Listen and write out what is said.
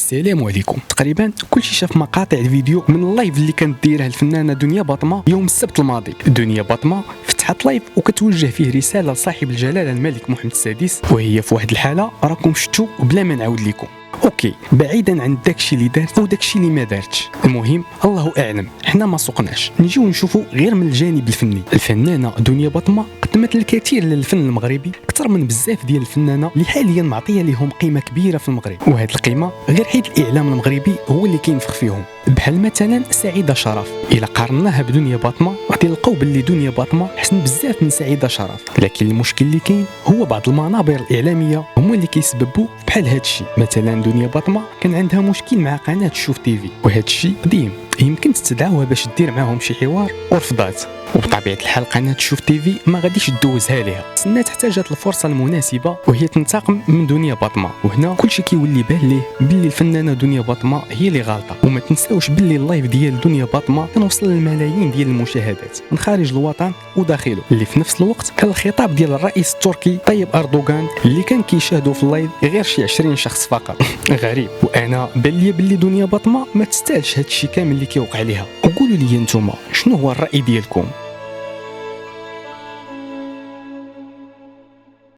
السلام عليكم. تقريبا كلشي شاف مقاطع الفيديو من اللايف اللي كانت دايره الفنانه دنيا باطمه يوم السبت الماضي. دنيا باطمه فتحت لايف وكتوجه فيه رساله لصاحب الجلاله الملك محمد السادس، وهي في واحد الحاله راكم شفتوا بلا ما نعاود لكم. اوكي، بعيدا عن داكشي اللي دارت وداكشي اللي ما دارتش، المهم الله اعلم، حنا ما سوقناش، نجيو نشوفوا غير من الجانب الفني. الفنانه دنيا باطمه قدمت الكثير للفن المغربي، اكثر من بزاف ديال الفنانه اللي حاليا معطيه لهم قيمه كبيره في المغرب، وهذه القيمه غير حيت الاعلام المغربي هو اللي كينفخ فيهم، بحال مثلا سعيده شرف. الا قارناها بدنيا باطمه غادي نلقاو باللي دنيا باطمه احسن بزاف من سعيده شرف، لكن المشكل اللي كاين هو بعض المنابر الاعلاميه هما اللي كيسببوا بحال هذا الشيء. مثلا دنيا باطمه كان عندها مشكل مع قناه شوف تيفي، وهذا الشيء قديم، يمكن تستدعوها باش دير معاهم شي حوار ورفضات، وبطبيعه الحال قناه شوف تيفي ما غاديش دوزها ليها، تسنات حتى جات الفرصه المناسبه وهي تنتقم من دنيا باطمه. وهنا كلشي كيولي بان ليه باللي الفنانه دنيا باطمه هي اللي غلطه. وما تنساوش باللي اللايف ديال دنيا باطمه كان وصل للملايين ديال المشاهدات من خارج الوطن وداخله، اللي في نفس الوقت كان الخطاب ديال الرئيس التركي طيب اردوغان اللي كان كيشاهدوا في اللايف غير شي 20 شخص فقط. غريب. وانا بان لي باللي دنيا باطمه ما تستاهلش هذا الشيء كامل اللي كيوقع ليها. وقولوا لي نتوما شنو هو الراي ديالكم؟